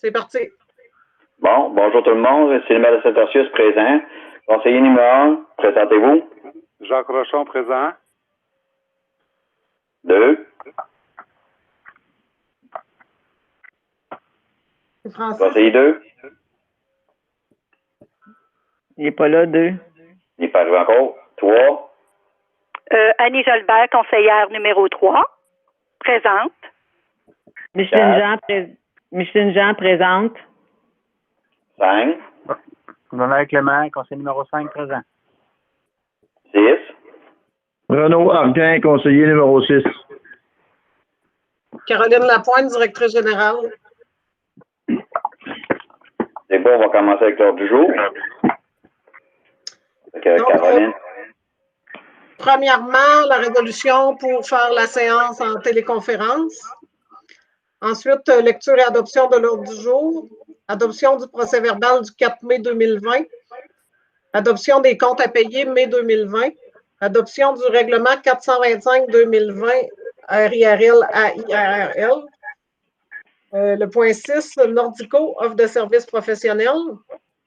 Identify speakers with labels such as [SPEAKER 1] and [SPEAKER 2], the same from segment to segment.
[SPEAKER 1] C'est parti.
[SPEAKER 2] Bon, bonjour tout le monde, c'est le maire de Saint-Orsius présent. Conseiller numéro 1, présentez-vous.
[SPEAKER 3] Jacques Rochon, présent.
[SPEAKER 2] 2.
[SPEAKER 1] Français.
[SPEAKER 2] Conseiller 2.
[SPEAKER 4] Il n'est pas là, 2.
[SPEAKER 2] Il n'est pas arrivé encore. 3.
[SPEAKER 5] Annie Jolbert, conseillère numéro 3, présente.
[SPEAKER 4] Micheline Jean présente.
[SPEAKER 2] 5.
[SPEAKER 6] Donald Clément, conseiller numéro 5, présent.
[SPEAKER 2] 6.
[SPEAKER 7] Renaud Arquin, conseiller numéro 6.
[SPEAKER 1] Caroline Lapointe, directrice générale.
[SPEAKER 2] C'est bon, on va commencer avec l'ordre du jour. Donc, Caroline.
[SPEAKER 1] Premièrement, la résolution pour faire la séance en téléconférence. Ensuite, lecture et adoption de l'ordre du jour. Adoption du procès-verbal du 4 mai 2020. Adoption des comptes à payer mai 2020. Adoption du règlement 425-2020 RIRL à IRRL. Le point 6, Nordico, offre de services professionnels.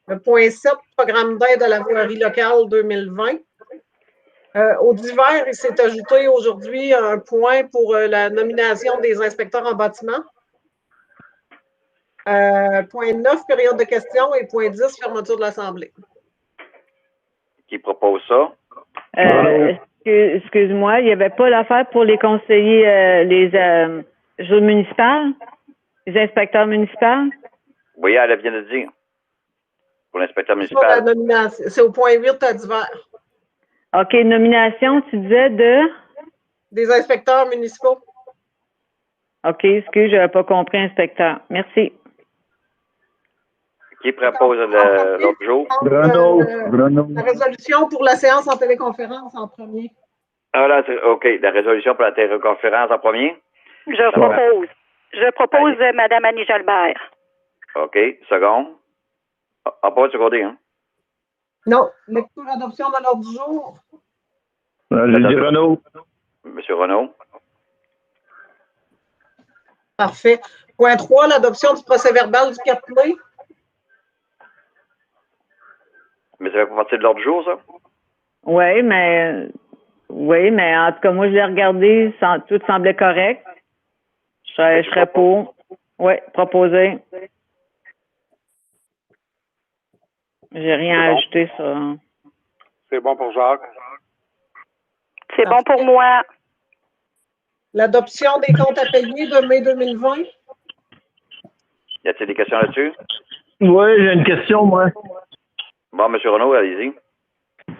[SPEAKER 1] Le point 7, programme d'aide à la voirie locale 2020. Au divers, il s'est ajouté aujourd'hui un point pour la nomination des inspecteurs en bâtiment. Point 9, période de questions. Et point 10, fermeture de l'Assemblée.
[SPEAKER 2] Qui propose ça?
[SPEAKER 4] Excuse-moi, il n'y avait pas l'affaire pour les conseillers, les municipales, les inspecteurs municipaux?
[SPEAKER 2] Oui, elle vient de dire. Pour l'inspecteur municipal.
[SPEAKER 1] C'est au point 8 à divers.
[SPEAKER 4] OK, nomination, tu disais de?
[SPEAKER 1] Des inspecteurs municipaux.
[SPEAKER 4] OK, excuse, je n'avais pas compris, inspecteur. Merci.
[SPEAKER 2] Qui propose l'autre jour?
[SPEAKER 7] Bruno.
[SPEAKER 1] La résolution pour la séance en téléconférence en premier.
[SPEAKER 2] Ah là, OK. La résolution pour la téléconférence en premier?
[SPEAKER 5] Je propose Mme Annie Jolbert.
[SPEAKER 2] OK. Second. Ah, pas secondé, hein?
[SPEAKER 1] Non. Lecture adoption de l'ordre du jour.
[SPEAKER 7] J'ai dit Renaud.
[SPEAKER 2] Monsieur Renaud.
[SPEAKER 1] Parfait. Point 3, l'adoption du procès-verbal du 4 mai.
[SPEAKER 2] Mais ça fait pas partie de l'ordre du jour, ça?
[SPEAKER 4] Oui, mais en tout cas, moi, je l'ai regardé, tout semblait correct. Je serais pour. Oui, proposer. J'ai rien à ajouter sur.
[SPEAKER 3] C'est bon pour Jacques.
[SPEAKER 5] C'est bon pour moi.
[SPEAKER 1] L'adoption des comptes à payer de mai 2020.
[SPEAKER 2] Y a-t-il des questions là-dessus?
[SPEAKER 7] Oui, j'ai une question, moi.
[SPEAKER 2] Bon, monsieur Renaud, allez-y.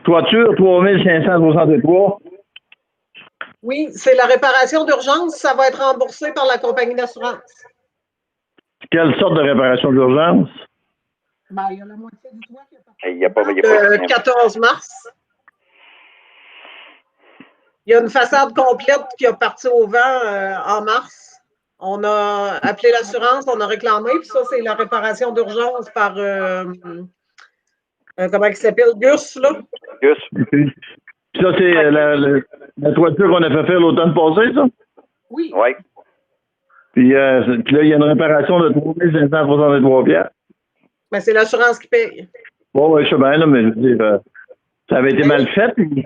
[SPEAKER 7] Toiture 3563.
[SPEAKER 1] Oui, c'est la réparation d'urgence. Ça va être remboursé par la compagnie d'assurance.
[SPEAKER 7] Quelle sorte de réparation d'urgence?
[SPEAKER 1] Ben, il y a la moitié du toit qui est parti.
[SPEAKER 2] Il n'y a pas.
[SPEAKER 1] Le 14 mars. Il y a une façade complète qui a parti au vent en mars. On a appelé l'assurance, on a réclamé, puis ça, c'est la réparation d'urgence par, comment il s'appelle, Gus, là?
[SPEAKER 2] Gus.
[SPEAKER 7] Ça, c'est la toiture qu'on a fait faire l'automne passé, ça?
[SPEAKER 1] Oui.
[SPEAKER 2] Oui.
[SPEAKER 7] Puis là, il y a une réparation de 3563 piastres.
[SPEAKER 1] Ben, c'est l'assurance qui paye.
[SPEAKER 7] Bon, oui, je sais bien, là, mais je veux dire, ça avait été mal fait. Puis...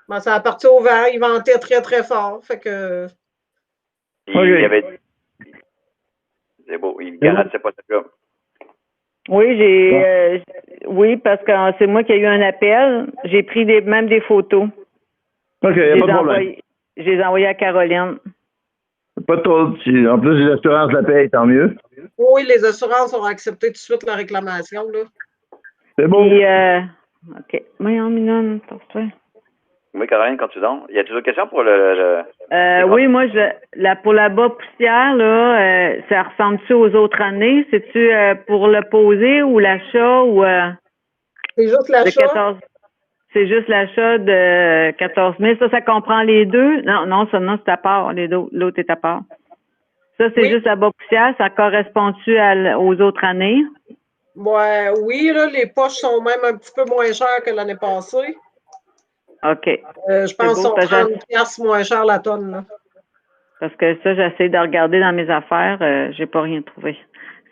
[SPEAKER 1] Ben, ça a parti au vent, il ventait très, très fort. Fait que.
[SPEAKER 2] Il y avait. C'est beau, il ne garantissait pas ça.
[SPEAKER 4] Oui, oui, parce que c'est moi qui ai eu un appel. J'ai pris même des photos.
[SPEAKER 7] OK, il n'y a pas de problème.
[SPEAKER 4] Je les ai envoyées à Caroline.
[SPEAKER 7] Pas de trouble. En plus, les assurances la payent, tant mieux.
[SPEAKER 1] Oui, les assurances ont accepté tout de suite la réclamation, là.
[SPEAKER 7] C'est bon.
[SPEAKER 4] Puis, OK. Voyons, Minon, toi.
[SPEAKER 2] Oui, Caroline, quand tu donnes. Y a toujours des questions pour
[SPEAKER 4] oui, moi, pour la bas poussière, là, ça ressemble-tu aux autres années? C'est-tu pour le poser ou l'achat ou...
[SPEAKER 1] c'est juste l'achat.
[SPEAKER 4] C'est juste l'achat de 14 000. Ça comprend les deux? Non, c'est à part. L'autre est à part. Ça, c'est juste la bas poussière. Ça correspond-tu aux autres années?
[SPEAKER 1] Ouais, oui, là, les poches sont même un petit peu moins chères que l'année passée.
[SPEAKER 4] OK.
[SPEAKER 1] Je pense qu'ils sont 30 piastres moins cher la tonne, là.
[SPEAKER 4] Parce que ça, j'essaie de regarder dans mes affaires. J'ai pas rien trouvé.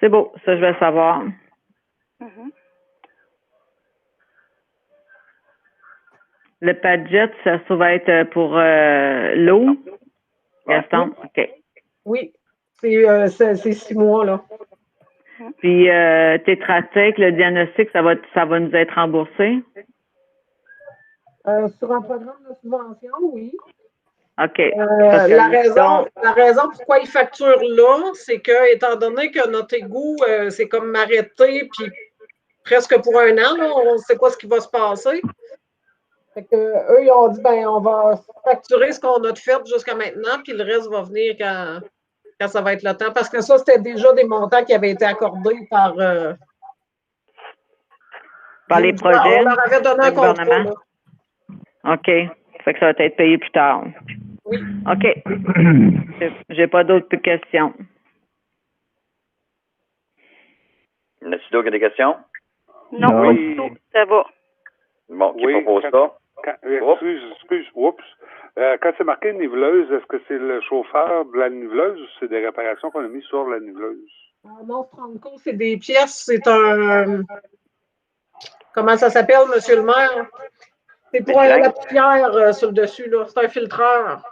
[SPEAKER 4] C'est beau, ça, je vais le savoir.
[SPEAKER 5] Mhm.
[SPEAKER 4] Le Padjet, ça va être pour l'eau. Gaston, OK.
[SPEAKER 1] Oui, c'est 6 mois, là.
[SPEAKER 4] Puis Tétratec, le diagnostic, ça va nous être remboursé?
[SPEAKER 1] Sur un programme de subvention, oui.
[SPEAKER 4] OK.
[SPEAKER 1] La raison pourquoi ils facturent là, c'est que, étant donné que notre égout, c'est comme arrêté, puis presque pour un an, là, on ne sait pas ce qui va se passer. Fait que, eux, ils ont dit, ben, on va facturer ce qu'on a fait jusqu'à maintenant, puis le reste va venir quand ça va être le temps. Parce que ça, c'était déjà des montants qui avaient été accordés par
[SPEAKER 4] les projets.
[SPEAKER 1] On leur avait donné un contrat, là.
[SPEAKER 4] OK. Fait que ça va être payé plus tard.
[SPEAKER 1] Oui.
[SPEAKER 4] OK. J'ai pas d'autres questions.
[SPEAKER 2] N'a-t-il d'autres qui a des questions?
[SPEAKER 5] Non,
[SPEAKER 3] Oui.
[SPEAKER 5] pas du tout. Ça va.
[SPEAKER 2] Bon, qui
[SPEAKER 3] Oui,
[SPEAKER 2] propose ça?
[SPEAKER 3] Quand c'est marqué niveleuse, est-ce que c'est le chauffeur de la niveleuse ou c'est des réparations qu'on a mis sur la niveleuse?
[SPEAKER 1] Non, Franco, c'est des pièces, c'est un... Comment ça s'appelle, monsieur le maire? C'est pour la poussière sur le dessus, là. C'est un filtreur.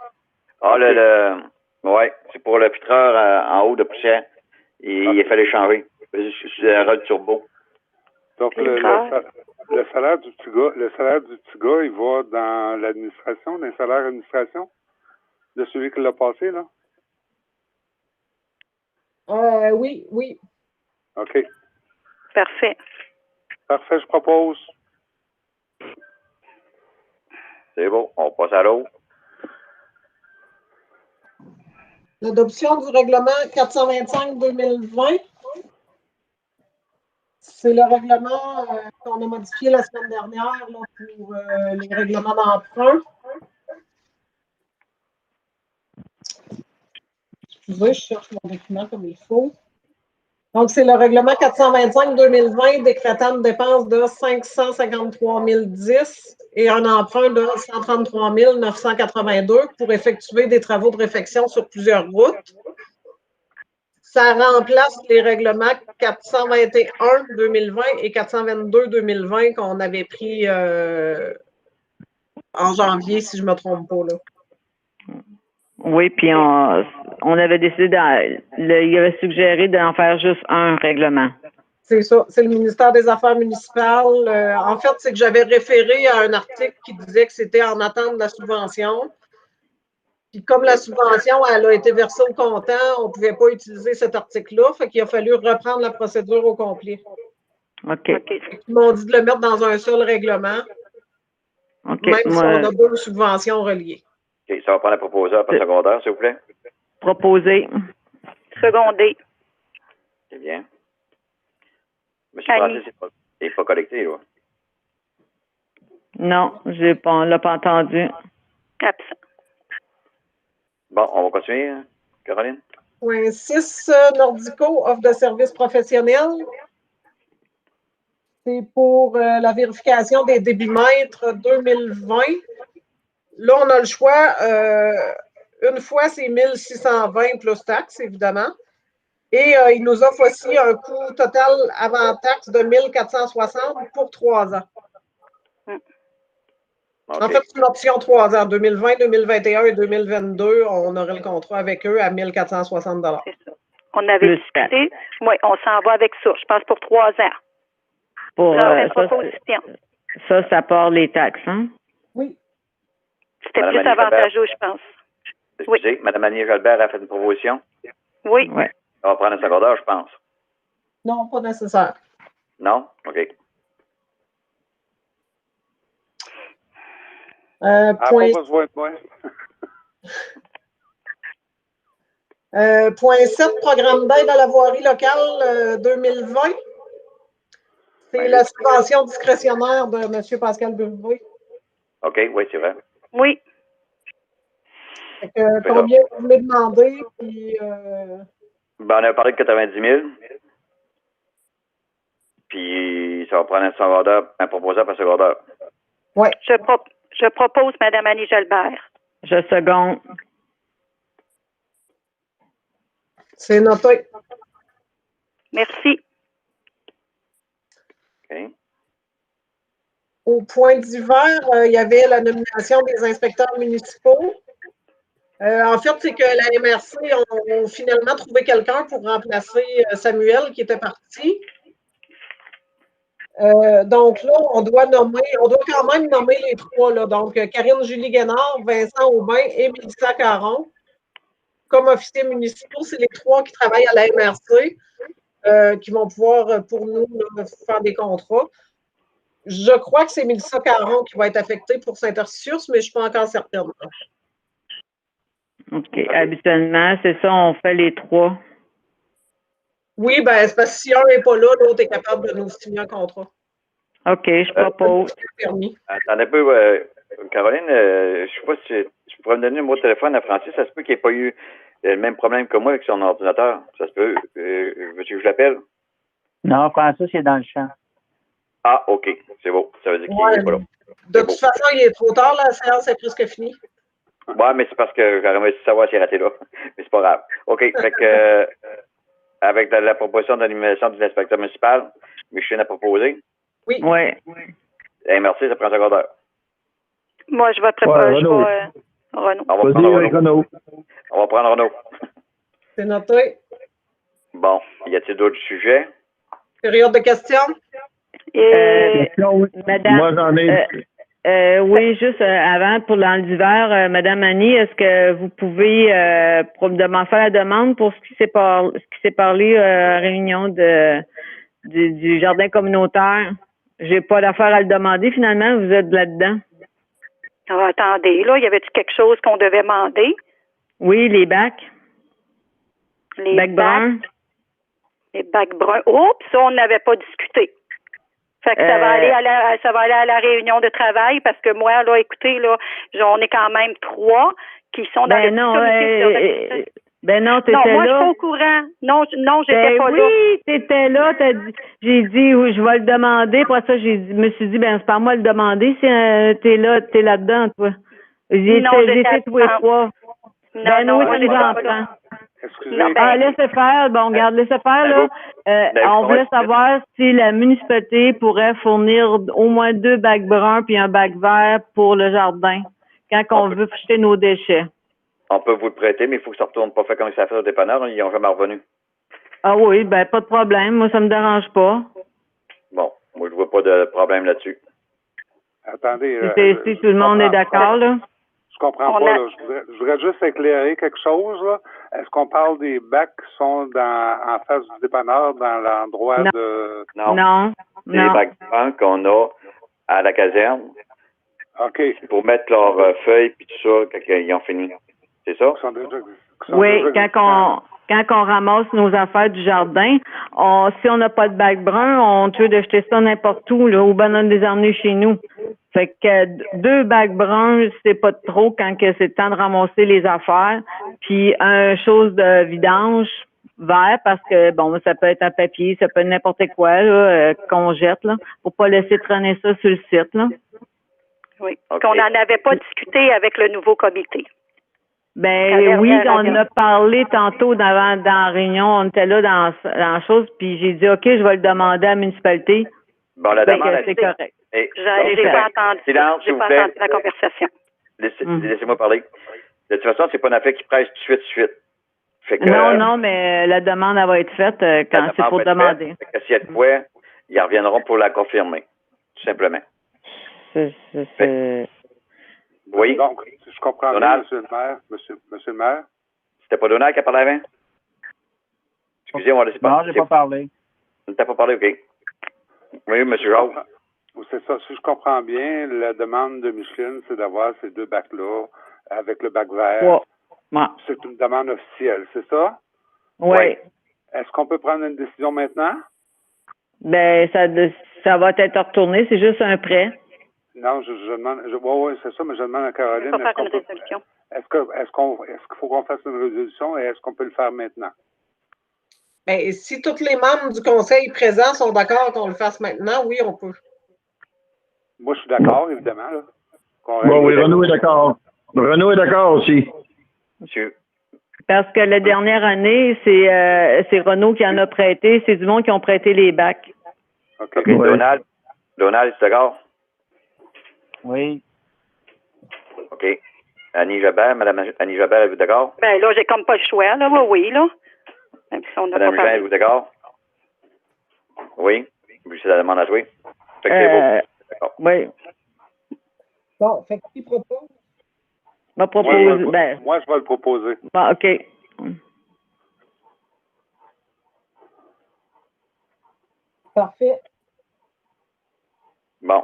[SPEAKER 2] Ah, oui, c'est pour le filtreur en haut de poussière. Il fallait changer. C'est un rôle turbo.
[SPEAKER 3] Donc, le salaire du petit gars, il va dans l'administration, dans le salaire d'administration de celui qui l'a passé, là?
[SPEAKER 1] Oui.
[SPEAKER 3] OK.
[SPEAKER 5] Parfait.
[SPEAKER 3] Parfait, je propose.
[SPEAKER 2] C'est bon, on passe à l'autre.
[SPEAKER 1] L'adoption du règlement 425-2020. C'est le règlement qu'on a modifié la semaine dernière là, pour les règlements d'emprunt. Excusez, je cherche mon document comme il faut. Donc, c'est le règlement 425-2020 décrétant une dépense de 553 010 et un emprunt de 133 982 pour effectuer des travaux de réfection sur plusieurs routes. Ça remplace les règlements 421-2020 et 422-2020 qu'on avait pris en janvier, si je ne me trompe pas. Là.
[SPEAKER 4] Oui, puis on avait décidé, il avait suggéré d'en faire juste un règlement.
[SPEAKER 1] C'est ça, c'est le ministère des Affaires municipales. En fait, c'est que j'avais référé à un article qui disait que c'était en attente de la subvention. Puis comme la subvention, elle a été versée au comptant, on ne pouvait pas utiliser cet article-là, fait qu'il a fallu reprendre la procédure au complet.
[SPEAKER 4] OK.
[SPEAKER 1] Ils m'ont dit de le mettre dans un seul règlement, même si on a 2 subventions reliées.
[SPEAKER 2] OK, ça va prendre la proposeur par secondaire, s'il vous plaît.
[SPEAKER 4] Proposer.
[SPEAKER 5] Secondé.
[SPEAKER 2] C'est bien. Monsieur Francis, il n'est pas collecté, là.
[SPEAKER 4] Non, on l'a pas entendu.
[SPEAKER 5] Absent.
[SPEAKER 2] Bon, on va continuer, Caroline.
[SPEAKER 1] Point 6, Nordico, offre de services professionnels. C'est pour la vérification des débitmètres 2020. Là, on a le choix. Une fois, c'est 1 620 plus taxes, évidemment. Et il nous offre aussi un coût total avant taxe de 1 460 pour 3 ans. Okay. En fait, c'est une option 3 ans. 2020, 2021 et 2022, on aurait le contrat avec eux à 1 460 $.
[SPEAKER 5] C'est ça. On avait discuté. Oui, on s'en va avec ça. Je pense pour 3 ans.
[SPEAKER 4] Pour
[SPEAKER 5] proposition.
[SPEAKER 4] Ça part les taxes, hein?
[SPEAKER 1] Oui.
[SPEAKER 5] C'était plus avantageux, je pense.
[SPEAKER 2] Excusez, Mme Annie Jalbert a fait une proposition?
[SPEAKER 5] Oui.
[SPEAKER 4] Ouais.
[SPEAKER 2] On va prendre un secondaire, je pense.
[SPEAKER 1] Non, pas nécessaire.
[SPEAKER 2] Non? OK.
[SPEAKER 1] Point 7, programme d'aide à la voirie locale 2020. C'est la subvention discrétionnaire de M. Pascal Burbuy.
[SPEAKER 2] OK, oui, c'est vrai.
[SPEAKER 5] Oui.
[SPEAKER 1] Combien vous voulez demander? Puis,
[SPEAKER 2] on a parlé de 90 000. Puis, ça va prendre un secondaire, un proposeur par secondaire.
[SPEAKER 1] Oui.
[SPEAKER 5] Je propose Mme Annie Jalbert.
[SPEAKER 4] Je seconde.
[SPEAKER 1] C'est noté.
[SPEAKER 5] Merci.
[SPEAKER 2] OK.
[SPEAKER 1] Au point d'hiver, il y avait la nomination des inspecteurs municipaux. En fait, c'est que la MRC ont finalement trouvé quelqu'un pour remplacer Samuel qui était parti. Donc là, on doit quand même nommer les trois. Là. Donc, Karine-Julie Guénard, Vincent Aubin et Mélissa Caron. Comme officiers municipaux, c'est les trois qui travaillent à la MRC qui vont pouvoir, pour nous, là, faire des contrats. Je crois que c'est Mélissa Caron qui va être affectée pour Saint-Ursus, mais je ne suis pas encore certaine.
[SPEAKER 4] OK. Habituellement, c'est ça, on fait les trois.
[SPEAKER 1] Oui, ben c'est parce que si un n'est pas là, l'autre est capable de nous signer un contrat.
[SPEAKER 4] OK, je propose.
[SPEAKER 2] Attendez un peu, Caroline, je ne sais pas si tu pourrais me donner le numéro de téléphone à Francis. Ça se peut qu'il n'ait pas eu le même problème que moi avec son ordinateur. Ça se peut. Veux-tu que je l'appelle?
[SPEAKER 6] Non, Francis, il est dans le champ.
[SPEAKER 2] Ah, OK. C'est beau. Ça veut dire qu'il n'est pas là.
[SPEAKER 1] De toute façon, il est trop tard, la séance est presque finie.
[SPEAKER 2] Ouais, mais c'est parce que j'aimerais savoir s'il est raté là. Mais c'est pas grave. OK. Fait que, avec la proposition d'animation de l'inspecteur municipal, Micheline a proposé.
[SPEAKER 1] Oui.
[SPEAKER 4] Oui.
[SPEAKER 2] Merci, ça prend un secondaire.
[SPEAKER 5] Moi, je vais préparer.
[SPEAKER 7] Renaud.
[SPEAKER 5] Renaud.
[SPEAKER 2] On va prendre Renaud. On va prendre Renaud.
[SPEAKER 1] C'est noté.
[SPEAKER 2] Bon. Y a-t-il d'autres sujets?
[SPEAKER 1] Période de questions?
[SPEAKER 4] Madame,
[SPEAKER 7] moi, j'en ai.
[SPEAKER 4] oui, juste avant, pour l'hiver, Madame Annie, est-ce que vous pouvez probablement faire la demande pour ce qui s'est parlé à la réunion du jardin communautaire? J'ai pas d'affaire à le demander, finalement, vous êtes là-dedans.
[SPEAKER 5] Ah, attendez, là, y avait-tu quelque chose qu'on devait demander?
[SPEAKER 4] Oui, les bacs.
[SPEAKER 5] Les
[SPEAKER 4] bacs bruns.
[SPEAKER 5] Les bacs bruns. Oh, ça, on n'avait pas discuté. Fait que ça va aller à la réunion de travail parce que moi, là, écoutez, là, on est quand même 3 qui sont dans le comité.
[SPEAKER 4] Non, t'étais
[SPEAKER 5] là. Non, moi, je suis
[SPEAKER 4] là.
[SPEAKER 5] pas au courant. Non, j'étais pas là.
[SPEAKER 4] Oui, t'étais là. J'ai dit, oui, je vais le demander. Pour ça, me suis dit, c'est pas moi le demander si t'es là-dedans, toi. J'étais tous les 3.
[SPEAKER 5] Non,
[SPEAKER 4] ça nous en prend. Laissez faire. Bon, regarde, laissez faire, là. On voulait savoir si la municipalité pourrait fournir au moins 2 bacs bruns puis un bac vert pour le jardin quand on veut jeter nos déchets.
[SPEAKER 2] On peut vous le prêter, mais il faut que ça retourne pas fait comme ça fait au dépanneur. Ils n'ont jamais revenu.
[SPEAKER 4] Ah oui, pas de problème. Moi, ça me dérange pas.
[SPEAKER 2] Bon, moi, je vois pas de problème là-dessus.
[SPEAKER 3] Attendez.
[SPEAKER 4] Si tout le monde est d'accord, là.
[SPEAKER 3] Je comprends pas. Là. Je voudrais juste éclairer quelque chose. Là. Est-ce qu'on parle des bacs qui sont en face du dépanneur, dans l'endroit de...
[SPEAKER 2] Non. C'est les bacs bruns qu'on a à la caserne.
[SPEAKER 3] OK.
[SPEAKER 2] C'est pour mettre leurs feuilles et tout ça quand ils ont fini. C'est ça?
[SPEAKER 4] Oui, quand on ramasse nos affaires du jardin, si on n'a pas de bac brun, on peut de jeter ça n'importe où, là, ou bien on les emmener chez nous. Fait que 2 bacs bruns, c'est pas trop quand que c'est le temps de ramasser les affaires. Puis un chose de vidange vert, parce que bon, ça peut être un papier, ça peut être n'importe quoi là, qu'on jette là, pour pas laisser traîner ça sur le site là.
[SPEAKER 5] Oui. Okay. Qu'on n'en avait pas discuté avec le nouveau comité.
[SPEAKER 4] Oui, on en a parlé tantôt dans la réunion, on était là dans la chose, puis j'ai dit OK, je vais le demander à la municipalité.
[SPEAKER 2] Bon, la demande
[SPEAKER 4] c'est correct.
[SPEAKER 5] J'ai pas entendu.
[SPEAKER 2] Silence,
[SPEAKER 5] j'ai pas entendu la conversation.
[SPEAKER 2] Laissez-moi parler. De toute façon, c'est pas une affaire qui presse tout de suite. Fait que,
[SPEAKER 4] non, mais la demande elle va être faite quand c'est pour demander.
[SPEAKER 2] Fait que s'il y a de quoi, ils reviendront pour la confirmer, tout simplement. Oui.
[SPEAKER 3] Donc, si je comprends bien, monsieur le maire.
[SPEAKER 2] C'était pas Donald qui a parlé avant? Excusez, on va laisser parler.
[SPEAKER 6] Non, j'ai pas parlé.
[SPEAKER 2] Tu n'as pas parlé, OK. Oui, monsieur Jacques.
[SPEAKER 3] C'est ça. Si je comprends bien, la demande de Micheline, c'est d'avoir ces 2 bacs-là avec le bac vert.
[SPEAKER 4] Ouais.
[SPEAKER 3] C'est une demande officielle, c'est ça?
[SPEAKER 4] Oui.
[SPEAKER 3] Est-ce qu'on peut prendre une décision maintenant?
[SPEAKER 4] Ça va être retourné, c'est juste un prêt.
[SPEAKER 3] Non, je demande. Oui, c'est ça, mais je demande à Caroline. Est-ce qu'il faut qu'on fasse une résolution et est-ce qu'on peut le faire maintenant?
[SPEAKER 1] Bien, si tous les membres du conseil présents sont d'accord qu'on le fasse maintenant, oui, on peut.
[SPEAKER 3] Moi, je suis d'accord, évidemment. Là,
[SPEAKER 7] oui, Renaud est d'accord. Renaud est d'accord aussi.
[SPEAKER 2] Monsieur.
[SPEAKER 4] Parce que la dernière année, c'est Renault qui en a prêté. C'est du monde qui ont prêté les bacs.
[SPEAKER 3] OK.
[SPEAKER 2] OK. Donald, es-tu d'accord?
[SPEAKER 6] Oui.
[SPEAKER 2] OK. Annie Jabert, Madame Annie Jabert, êtes-vous d'accord?
[SPEAKER 5] Ben là, j'ai comme pas le choix, là. Oui, là. Même si on n'a
[SPEAKER 2] Madame
[SPEAKER 5] pas
[SPEAKER 2] Jean,
[SPEAKER 5] parlé.
[SPEAKER 2] êtes-vous d'accord? Oui. Oui, c'est la demande à jouer. Fait que c'est beau. D'accord.
[SPEAKER 4] Oui.
[SPEAKER 1] Bon, fait qui propose?
[SPEAKER 4] Va proposer.
[SPEAKER 3] Moi, je vais le proposer.
[SPEAKER 4] Bon, OK.
[SPEAKER 1] Parfait.
[SPEAKER 2] Bon.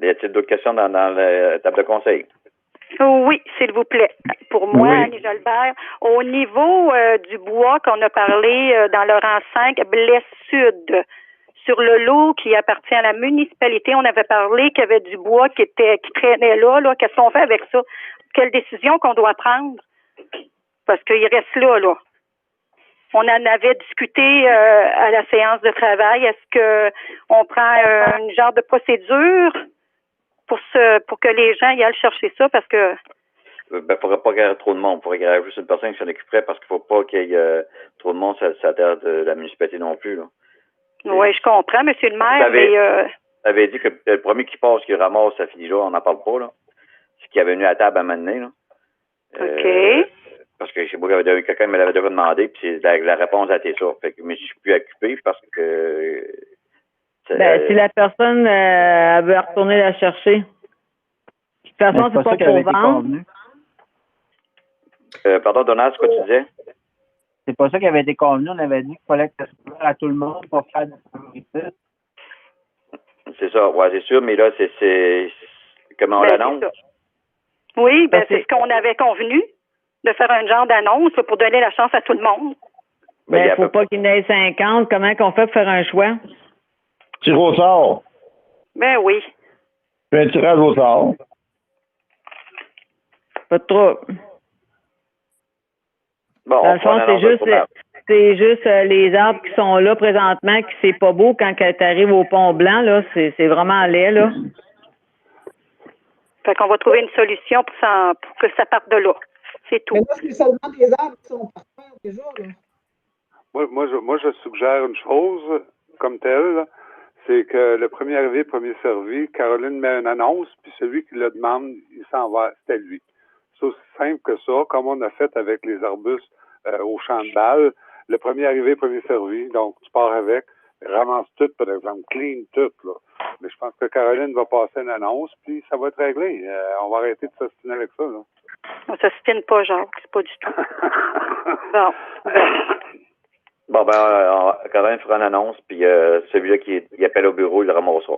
[SPEAKER 2] Y a-t-il d'autres questions dans la table de conseil?
[SPEAKER 5] Oui, s'il vous plaît. Pour moi,
[SPEAKER 7] Oui.
[SPEAKER 5] Annie Jolbert, au niveau du bois qu'on a parlé dans le rang 5, Blesse Sud, sur le lot qui appartient à la municipalité, on avait parlé qu'il y avait du bois qui traînait là. Qu'est-ce qu'on fait avec ça? Quelle décision qu'on doit prendre? Parce qu'il reste là. On en avait discuté à la séance de travail. Est-ce que on prend un genre de procédure pour que les gens y aillent chercher ça? Parce que
[SPEAKER 2] Ben, faudrait pas qu'il y ait trop de monde. Faudrait qu'il y ait juste une personne qui s'en occuperait parce qu'il faut pas qu'il y ait trop de monde sur la terre de la municipalité non plus, là.
[SPEAKER 5] oui, je comprends, monsieur le maire, mais
[SPEAKER 2] Vous avez dit que le premier qui passe, qui ramasse, ça finit là, on n'en parle pas, là. C'est qui avait venu à la table à un moment donné, là.
[SPEAKER 5] OK.
[SPEAKER 2] Parce que je sais pas, quelqu'un me l'avait déjà demandé, puis la réponse a été ça. Fait que je me suis plus occupé parce que
[SPEAKER 4] Si la personne elle veut retourner la chercher. De toute façon, c'est pas pour vendre.
[SPEAKER 2] pardon, Donald, c'est quoi tu disais?
[SPEAKER 6] C'est pas ça qui avait été convenu. On avait dit qu'il fallait que ça soit ouvert à tout le monde pour faire des favoritistes.
[SPEAKER 2] C'est ça, ouais, c'est sûr, mais là, c'est comment on l'annonce?
[SPEAKER 5] c'est ça. Oui, c'est ce qu'on avait convenu, de faire un genre d'annonce là, pour donner la chance à tout le monde.
[SPEAKER 4] Mais il faut pas qu'il y en ait 50. Comment qu'on fait pour faire un choix?
[SPEAKER 7] Tire au sort.
[SPEAKER 5] Ben oui.
[SPEAKER 7] Fais un tirage au sort.
[SPEAKER 4] Pas trop.
[SPEAKER 2] Bon,
[SPEAKER 4] Dans le fond, c'est juste les arbres qui sont là présentement, qui c'est pas beau quand tu arrives au Pont Blanc, là, c'est vraiment laid, là.
[SPEAKER 5] Fait qu'on va trouver une solution pour que ça parte de là. C'est tout.
[SPEAKER 1] Mais là, c'est seulement des arbres qui sont par terre déjà, là.
[SPEAKER 3] Moi, je suggère une chose comme telle, là, c'est que le premier arrivé, premier servi, Caroline met une annonce, puis celui qui le demande, il s'en va, c'est lui. C'est aussi simple que ça, comme on a fait avec les arbustes au champ de balle. Le premier arrivé, premier servi, donc tu pars avec, ramasse tout, par exemple, clean tout, là. Mais je pense que Caroline va passer une annonce, puis ça va être réglé. On va arrêter de s'ostiner avec ça, là.
[SPEAKER 5] On s'ostine pas, Jacques, c'est pas du tout. Bon.
[SPEAKER 2] Bon, Caroline fera une annonce, puis celui-là qui appelle au bureau, il le ramassera.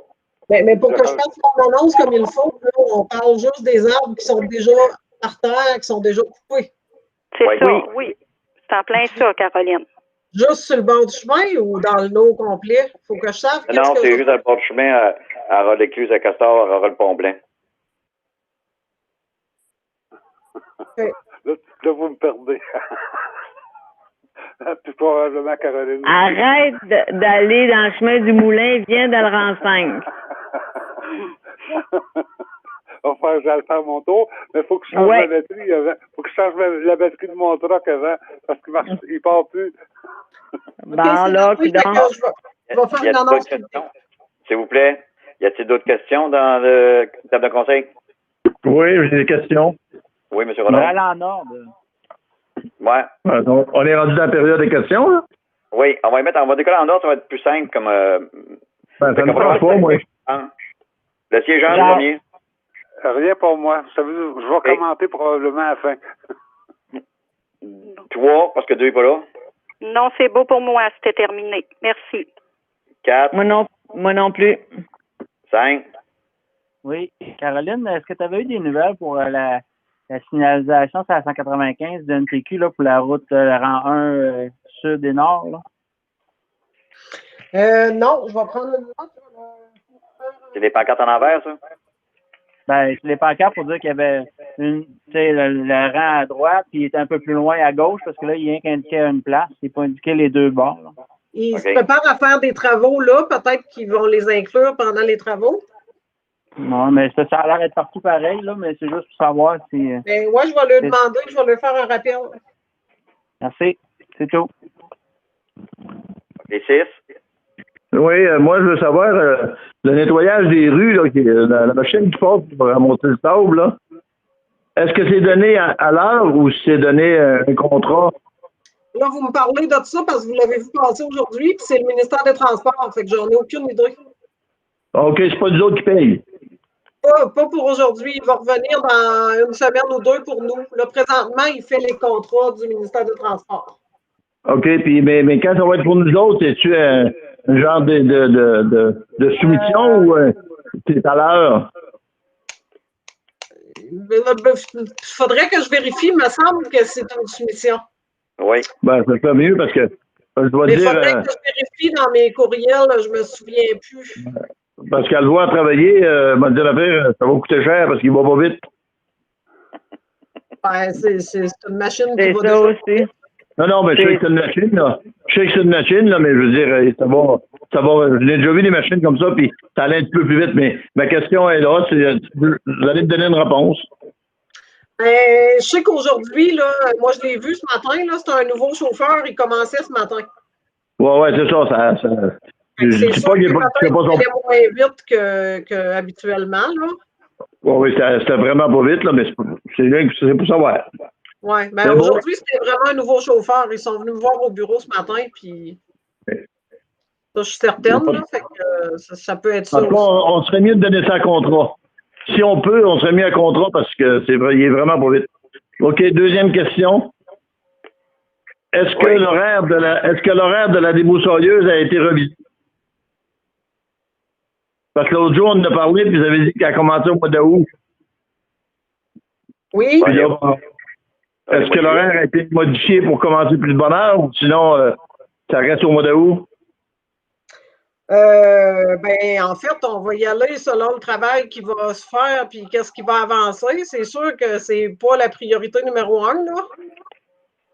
[SPEAKER 1] Mais pour que je fasse mon annonce comme il faut, là, on parle juste des arbres qui sont déjà par terre, qui sont déjà coupés.
[SPEAKER 5] C'est ça, oui. C'est en plein ça, Caroline.
[SPEAKER 1] Juste sur le bord du chemin ou dans le lot complet? Il faut que je sache.
[SPEAKER 2] Non, c'est juste à le bord du chemin à Rodécluse, à Castor, à Rolles-Pont-Blanc.
[SPEAKER 1] Okay.
[SPEAKER 3] Là, vous me perdez. Puis probablement Caroline.
[SPEAKER 4] Arrête d'aller dans le chemin du moulin, viens dans le rang 5.
[SPEAKER 3] J'allais faire mon tour, mais il faut que je change la batterie avant. Il faut que je change la batterie de mon truck avant, parce qu'il marche, il part plus.
[SPEAKER 4] Bon, là,
[SPEAKER 1] je vais faire une annonce.
[SPEAKER 2] S'il vous plaît, y a-t-il d'autres questions dans le table de conseil?
[SPEAKER 7] Oui, j'ai des questions.
[SPEAKER 2] Oui, M. Roland.
[SPEAKER 6] Aller en ordre.
[SPEAKER 2] Ouais.
[SPEAKER 7] Donc, on est rendu dans la période des questions, là?
[SPEAKER 2] Oui, on va décoller en ordre, ça va être plus simple comme.
[SPEAKER 7] Ça ne me change pas, moi.
[SPEAKER 2] Le siégeant, le premier.
[SPEAKER 3] Rien pour moi. Je vais commenter probablement à la fin.
[SPEAKER 2] 3, parce que 2 n'est pas là.
[SPEAKER 5] Non, c'est beau pour moi. C'était terminé. Merci.
[SPEAKER 2] 4.
[SPEAKER 4] Moi non plus.
[SPEAKER 2] 5.
[SPEAKER 6] Oui. Caroline, est-ce que tu avais eu des nouvelles pour la signalisation sur la 195 de NTQ là, pour la route rang 1 sud et nord?
[SPEAKER 1] Là? Non, je vais prendre une note.
[SPEAKER 2] C'est des pancartes en envers, ça?
[SPEAKER 6] Ben, c'est les pancartes pour dire qu'il y avait le rang à droite, puis il était un peu plus loin à gauche, parce que là, il y a rien qu'indiqué une place, il n'est pas indiqué les deux bords. Là.
[SPEAKER 1] Ils se préparent à faire des travaux là, peut-être qu'ils vont les inclure pendant les travaux.
[SPEAKER 6] Non, mais ça a l'air d'être partout pareil, là, mais c'est juste pour savoir si.
[SPEAKER 1] Ben, ouais, je vais lui demander, je vais lui faire un rappel.
[SPEAKER 6] Merci. C'est tout.
[SPEAKER 2] Et 6?
[SPEAKER 7] Oui, moi, je veux savoir, le nettoyage des rues, là, la machine qui passe pour remonter le sable, là, est-ce que c'est donné à l'heure ou c'est donné un contrat?
[SPEAKER 1] Là, vous me parlez de ça parce que vous l'avez vu passer aujourd'hui, puis c'est le ministère des Transports, fait que j'en ai aucune idée.
[SPEAKER 7] OK, c'est pas nous autres qui payent.
[SPEAKER 1] Pas pour aujourd'hui. Il va revenir dans une semaine ou deux pour nous. Là, présentement, il fait les contrats du ministère des Transports.
[SPEAKER 7] OK, puis mais quand ça va être pour nous autres, c'est-tu un genre de soumission ou c'est à l'heure?
[SPEAKER 1] Il faudrait que je vérifie. Il me semble que c'est une soumission.
[SPEAKER 2] Oui.
[SPEAKER 7] Ben, ça serait mieux parce que je dois
[SPEAKER 1] Mais il
[SPEAKER 7] dire.
[SPEAKER 1] faudrait que je vérifie dans mes courriels. Je me souviens plus.
[SPEAKER 7] Parce qu'elle doit travailler, m'a dit l'affaire, ça va coûter cher parce qu'il va pas vite.
[SPEAKER 1] Ben, c'est une machine qui
[SPEAKER 4] C'est
[SPEAKER 1] va
[SPEAKER 4] ça
[SPEAKER 1] déjà.
[SPEAKER 4] aussi.
[SPEAKER 7] Non, mais je sais que c'est une machine, là. Je sais que c'est une machine, là, mais je veux dire, ça va. J'ai déjà vu des machines comme ça, puis ça allait un petit peu plus vite. Mais ma question est là, vous allez me donner une réponse.
[SPEAKER 1] Je sais qu'aujourd'hui, là, moi, je l'ai vu ce matin, là, c'est un nouveau chauffeur. Il commençait ce matin.
[SPEAKER 7] Ouais, c'est ça. Je dis pas qu'il
[SPEAKER 1] peut-être
[SPEAKER 7] pas son.
[SPEAKER 1] qu'il allait moins vite qu'habituellement, là.
[SPEAKER 7] Oui, c'était vraiment pas vite, là, mais c'est pour savoir.
[SPEAKER 1] Oui, mais aujourd'hui, c'était vraiment un nouveau chauffeur. Ils sont venus me voir au bureau ce matin, puis ça, je suis certaine, là, fait que ça peut être ça.
[SPEAKER 7] En tout cas, on serait mieux de donner ça à contrat. Si on peut, on serait mieux à contrat parce que il est vraiment pas vite. OK, deuxième question. Est-ce que l'horaire de la débroussailleuse a été revisé? Parce que l'autre jour, on en a parlé, puis vous avez dit qu'elle a commencé au mois d'août.
[SPEAKER 1] Oui.
[SPEAKER 7] Est-ce que l'horaire a été modifié pour commencer plus de bonne heure ou sinon ça reste au mois d'août?
[SPEAKER 1] En fait, on va y aller selon le travail qui va se faire puis qu'est-ce qui va avancer. C'est sûr que c'est pas la priorité numéro 1, là.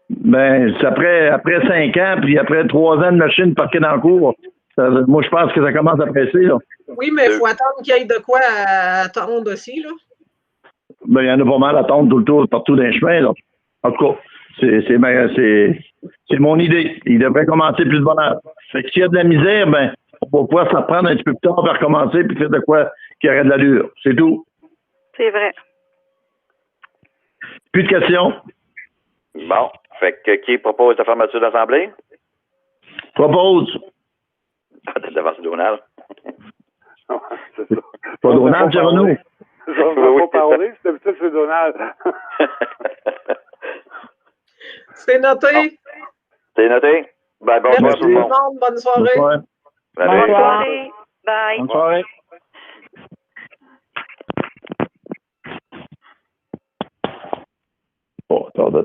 [SPEAKER 7] Ben, c'est après 5 ans, puis après 3 ans de machine parquée dans le cours. Moi, je pense que ça commence à presser, là.
[SPEAKER 1] Oui, mais il faut attendre qu'il y ait de quoi attendre aussi, là.
[SPEAKER 7] Ben, il y en a pas mal à attendre tout le tour, partout dans les chemins, là. En tout cas, c'est mon idée. Il devrait commencer plus de bonne heure. Fait que s'il y a de la misère, ben, on va pouvoir s'en prendre un petit peu plus tard pour recommencer puis faire de quoi qui aurait de l'allure. C'est tout.
[SPEAKER 5] C'est vrai.
[SPEAKER 7] Plus de questions?
[SPEAKER 2] Bon. Fait que qui propose la fermeture d'assemblée?
[SPEAKER 7] Propose.
[SPEAKER 2] T'es devant ce Donald.
[SPEAKER 3] C'est ça.
[SPEAKER 7] Pas Donald, c'est Renaud.
[SPEAKER 3] On va pas parler, d'habitude, c'est Donald.
[SPEAKER 1] C'est noté.
[SPEAKER 2] C'est noté? Ben, bonsoir tout le monde.
[SPEAKER 1] Bonne soirée.
[SPEAKER 7] Bonsoir.
[SPEAKER 2] Bonne
[SPEAKER 5] soirée. Bye.
[SPEAKER 7] Bonne soirée. Oh, attends,